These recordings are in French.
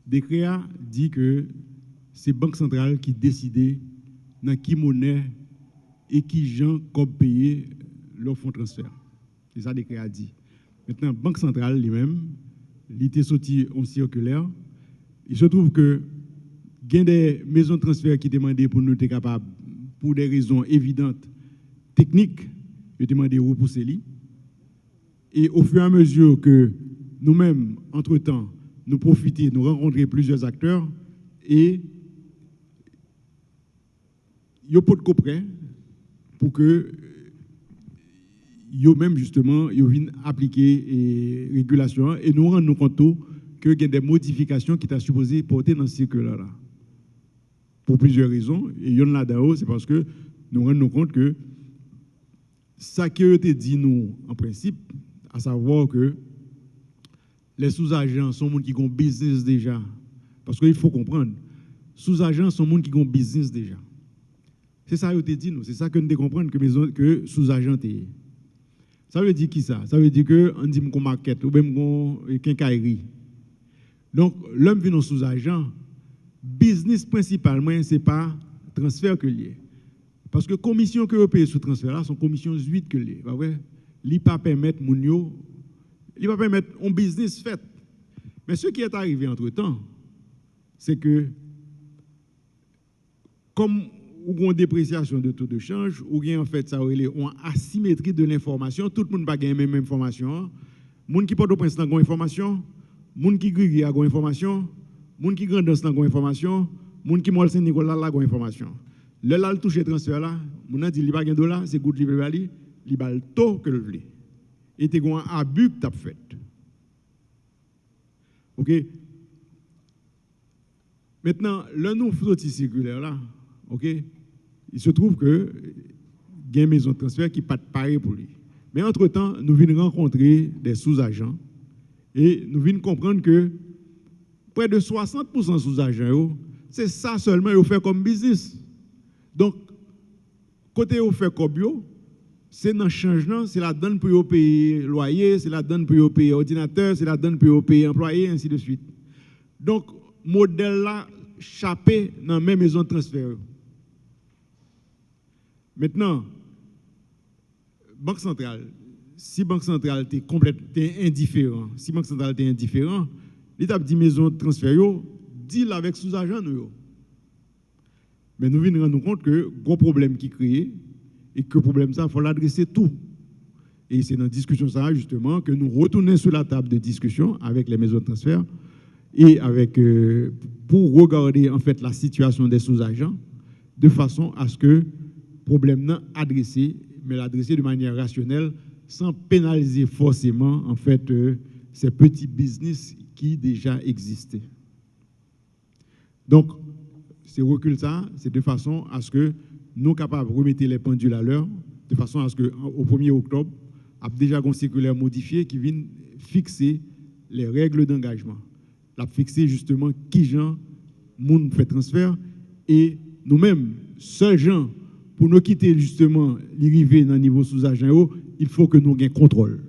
décret dit que c'est Banque centrale qui décide dans qui monnaie et qui gens comme payer leur fonds transfert. C'est ça le décret a dit. Maintenant, Banque centrale lui-même, il était sorti en circulaire. Il se trouve que il y a des maisons de transfert qui demandaient pour nous être capables, pour des raisons évidentes, techniques, de demander de repousser lui. Et au fur et à mesure que nous-mêmes, entre-temps, nous profiter, nous rencontrer plusieurs acteurs et ils pas de coprès pour que eux-mêmes, justement, ils viennent appliquer les régulations et nous rendre compte qu'il y a des modifications qui sont supposées porter dans ce circulaire-là. Pour plusieurs raisons. Et il y en a là-dedans, c'est parce que nous rendons compte que ça qui a été dit, nous, en principe, à savoir que les sous-agents sont des gens qui ont business déjà. Parce qu'il faut comprendre, sous-agents sont des gens qui ont business déjà. C'est ça qui a été dit, nous. C'est ça que nous devons comprendre que sous-agents sont. Ça veut dire qui ça? Ça veut dire qu'on dit qu'on market ou même qu'on quincaillerie. Donc, l'homme vient sous-agent. Business principalement, ce n'est pas transfert que lié. Parce que commission que vous payez sous transfert là, sont commissions 8 que lié. Il ne pas permettre il va permettre un business fait. Mais ce qui est arrivé entre-temps, c'est que comme ou une dépréciation de taux de change, ou bien en fait ça aurait une asymétrie de l'information, tout le monde n'a pas gagné la même information. Les gens qui portent au prince n'ont pas information, les gens qui grillent ont information, les gens qui grandissent n'ont information, les gens qui mollent Saint-Nicolas ont information. Le là, le toucher transfert là, les gens disent qu'il n'y a pas de dollar, c'est good libre bali, il a le taux que le veut. Et tu as un abus que tu as fait. OK? Maintenant, le nous sorti circulaire là, OK? Il se trouve que il y a une maison de transfert qui n'est pas pareil pour lui. Mais entre-temps, nous venons rencontrer des sous-agents et nous venons comprendre que près de 60% sous-agents, c'est ça seulement qu'ils fait comme business. Donc, côté ils fait comme bio, c'est dans le changement, c'est la donne pour payer loyer, c'est la donne pour payer ordinateur, c'est la donne pour payer employé, ainsi de suite. Donc, modèle là, chapé dans la même maison de transfert. Maintenant, Banque centrale, si Banque centrale est complètement indifférent, si Banque centrale est indifférent, l'État dit maison de transfert, deal avec sous-agents. Mais nous venons rendre compte que gros problème qui crée et que le problème ça, il faut l'adresser tout. Et c'est dans la discussion ça justement que nous retournons sur la table de discussion avec les maisons de transfert et avec pour regarder en fait la situation des sous-agents de façon à ce que le problème n'est adressé, mais l'adresser de manière rationnelle sans pénaliser forcément en fait ces petits business qui déjà existaient. Donc, ces reculs ça, c'est de façon à ce que nous sommes capables de remettre les pendules à l'heure, de façon à ce qu'au 1er octobre, il y a déjà un circulaire modifié qui vient fixer les règles d'engagement. La fixer justement qui gens, moun fait transfert, et nous-mêmes, seuls gens, pour nous quitter justement l'arrivée dans le niveau sous-agent, il faut que nous ayons contrôle.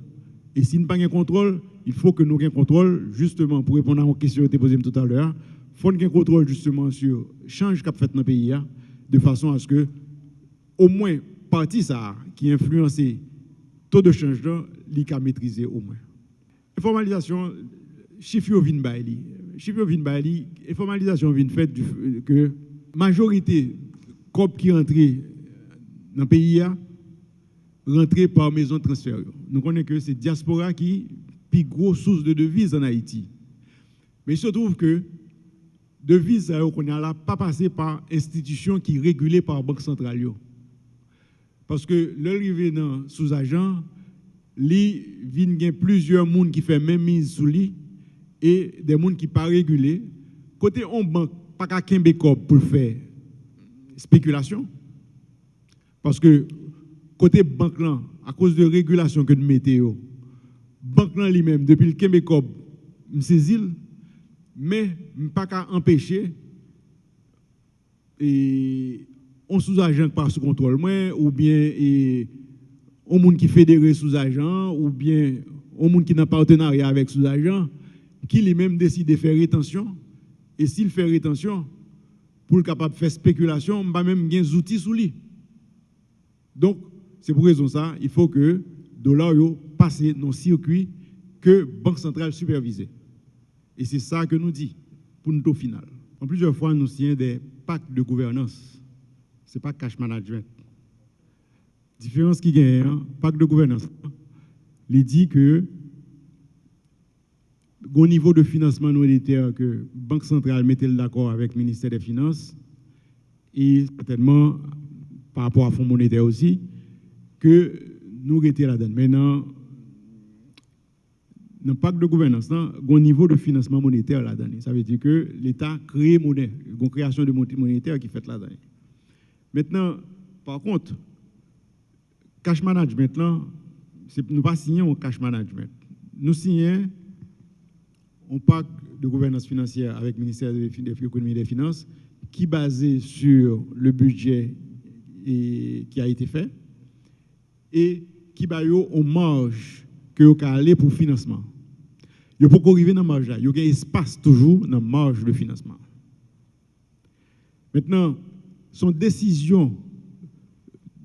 Et si nous n'avons pas de contrôle, il faut que nous ayons contrôle, justement, pour répondre à une question qui a été posée tout à l'heure, il faut qu'il y ait contrôle justement sur le change qu'a fait dans le pays, de façon à ce que, au moins, partie ça qui influence le taux de change, il soit maîtrisé au moins. Informalisation, chiffre vient baili. Chiffre vient baili, informalisation vient fait que majorité COP qui rentre dans le pays rentré par maison de transfert. Nous connaissons que c'est diaspora qui est la plus grosse source de devises en Haïti. Mais il se trouve que devises qu'on a là pas passé par institution qui est régulée par la Banque centrale. Parce que l'arrivée dans sous-agent, il y a plusieurs personnes qui font même mise sous lui et des gens qui ne sont pas régulés. Côté on banque, pas qu'à pour faire spéculation. Parce que côté banque là, à cause de régulation que nous mettons, banque là lui-même depuis le Québec me saisit, mais pas qu'à empêcher et on sous-agent par sous contrôle ou bien on monde qui fédéré sous-agent ou bien on monde qui n'a partenariat avec sous-agent qui lui-même décide de faire rétention Et s'il fait rétention, pour le capable de faire spéculation, on va même des outils sous lui. Donc, c'est pour raison ça, il faut que le dollar passe dans le circuit que la Banque centrale supervise. Et c'est ça que nous dit pour nous au final. En plusieurs fois, nous signons des pactes de gouvernance. Ce n'est pas cash management. Différence qui gagne, pacte de gouvernance, il dit que au niveau de financement monétaire que la Banque centrale mettait d'accord avec le ministère des Finances et certainement par rapport à Fonds monétaire aussi, que nous étions là-dedans. Maintenant, dans le pacte de gouvernance, au niveau de financement monétaire là-dedans, ça veut dire que l'État crée monnaie, une création de monnaie monétaire qui fait là-dedans. Maintenant, par contre, cash management, là, nous ne pas signer un cash management. Nous signons un pacte de gouvernance financière avec le ministère de l'économie et des finances qui est basé sur le budget qui a été fait et qui va en marge que vous aller pour le financement. Il faut arriver dans la marge là. Il y a un espace toujours dans la marge de financement. Maintenant, son décision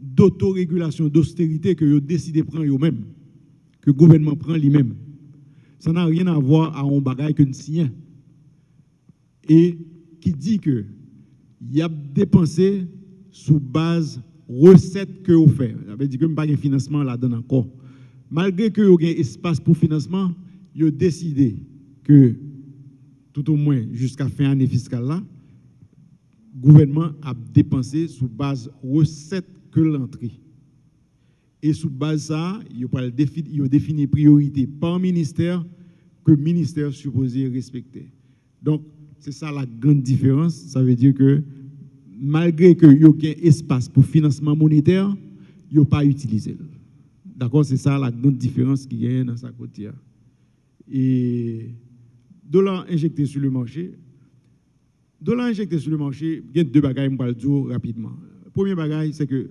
d'autorégulation, d'austérité que vous décidez de prendre vous-même, que le gouvernement prend lui-même, ça n'a rien à voir avec un bagage que nous signons. Et qui dit que il y a dépensé sous base recette que vous faites. Ça veut dire que vous n'avez pas de financement là-dedans encore. Malgré que vous avez un espace pour financement, vous avez décidé que, tout au moins jusqu'à fin année fiscale là, le gouvernement a dépensé sous base recette que l'entrée. Et sous base ça, il a défini priorité par ministère que le ministère est supposé respecter. Donc, c'est ça la grande différence. Ça veut dire que malgré qu'il y ait un espace pour financement monétaire, il n'y a pas utilisé. D'accord? C'est ça la grande différence qui y a dans sa côté. Et dollar injecté sur le marché. Dollar injecté sur le marché, il y a deux bagages, je vais le dire rapidement. Le premier bagage, c'est que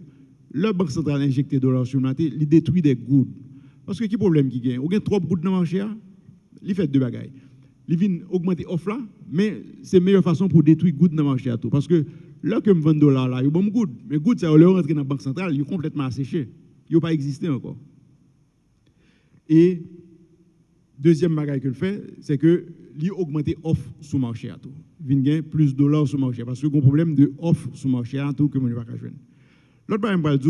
la Banque centrale a injecté dollar sur le marché, il détruit des gouttes. Parce que quel problème qui gagne? Il y a trop de gouttes dans le marché, il fait deux bagages. Il vient augmenter l'offre là, mais c'est la meilleure façon pour détruire les gouttes dans le marché. Parce que là que je vends $, là, il y a bon gouttes. Mais gouttes, ça va rentrer dans la Banque centrale, ils sont complètement asséchés. Ils n'ont pas existé encore. Et deuxième bagage que le fait, c'est que il augmente l'offre sur le marché. Il gagne plus de dollars sur le marché. Parce qu'il y a un problème de offre sur le marché que je ne vais pas jouer. L'autre bagage,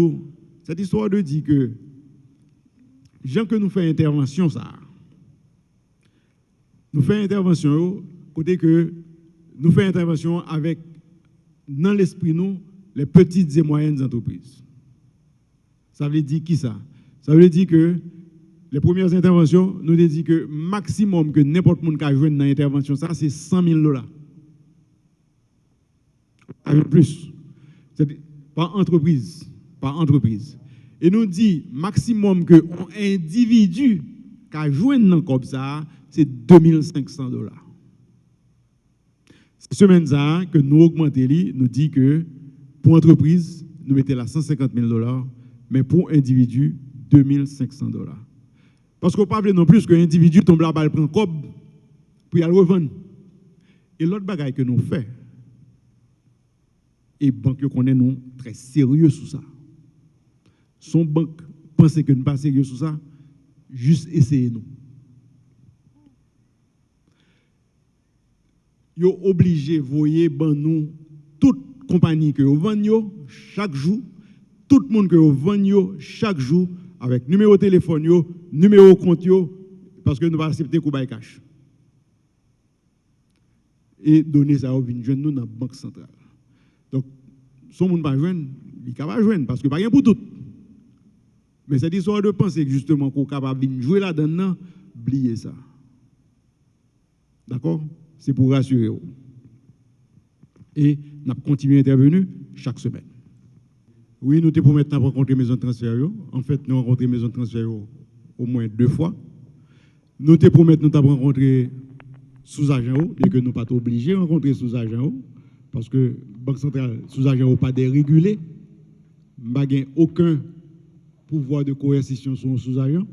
cette histoire de dire que gens que nous faisons intervention, ça. Nous faisons intervention, côté que nous faisons intervention avec, dans l'esprit nous, les petites et moyennes entreprises. Ça veut dire qui ça? Ça veut dire que les premières interventions, nous disons que le maximum que n'importe qui a joué dans l'intervention, ça, c'est $100,000. Avec plus. Par entreprise. Par entreprise. Et nous dit maximum que un individu qui a joué dans comme ça, c'est $2,500. Cette semaine là que nous augmentons, nous dit que pour entreprise, nous mettons là $150,000, mais pour individu, $2,500. Parce qu'on ne parle pas non plus qu'un individu tombe là-bas, il prend un cob pour y aller revendre. Et l'autre bagaille que nous faisons, et banque connaît nous très sérieux sur ça. Son banque pense que nous ne sommes pas sérieux sur ça, juste essayez nous. Ils sont obligés de voyer nous toute compagnie que vous vendez chaque jour, tout le monde que vous vendez chaque jour, avec numéro de téléphone, numéro de compte, parce que nous ne pouvons pas accepter qu'on baille cash. Et donner ça aux jeunes nous dans la banque centrale. Donc, si on ne peut pas joindre, il ne peut pas joindre, parce que pas rien pour tout. Mais cette histoire de penser que justement qu'on est capable de jouer là-dedans, oubliez ça. D'accord? C'est pour rassurer. Et nous avons continué à intervenir chaque semaine. Oui, nous avons maintenant rencontré maison de transfert. En fait, nous avons rencontré maison de transfert au moins 2 fois. Nous avons rencontré sous-agent, bien que nous ne sommes pas obligés de rencontrer sous-agent, parce que la Banque centrale, sous-agent, n'a pas dérégulé. Nous n'avons aucun pouvoir de coercition sur un sous-agent.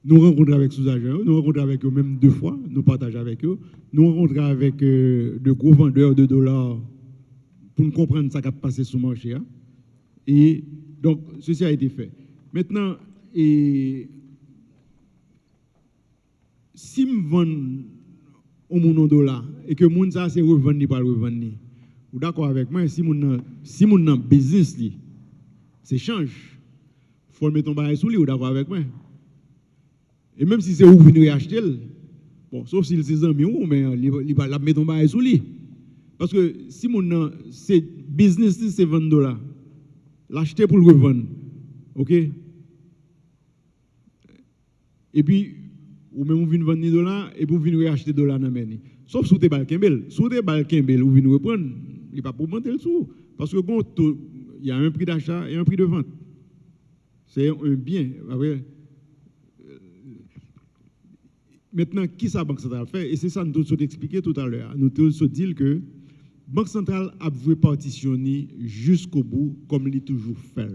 nous rencontrons avec sous-agents, nous rencontrons avec eux même 2 fois, nous partageons avec eux, nous rencontrons avec de gros vendeurs de dollars pour nous comprendre ce qui a passé sur le marché. Hein. Et donc, ceci a été fait. Maintenant, si je vends au mon dollar et que mon ça c'est revendre pas revendre, vous d'accord avec moi? Si mon business c'est change, faut mettre ton bail sous lui, vous d'accord avec moi? Et même si c'est vous venir acheter, bon, sauf si c'est amis ou mais il va mettre ton bail sous lui. Parce que si mon c'est business c'est $20, l'acheter pour le revendre. OK? Et puis ou même vous venez vendre $, et puis vous venez acheter $. Sauf sous tes balles Kembel. Sous tes balles Kembel, vous venez reprendre, il pas pour monter le sous. Parce que il y a un prix d'achat et un prix de vente. C'est un bien. Maintenant, qui ça Banque centrale fait? Et c'est ça que nous avons expliqué tout à l'heure. Nous avons dit que Banque centrale a voulu partitionner jusqu'au bout, comme il toujours fait.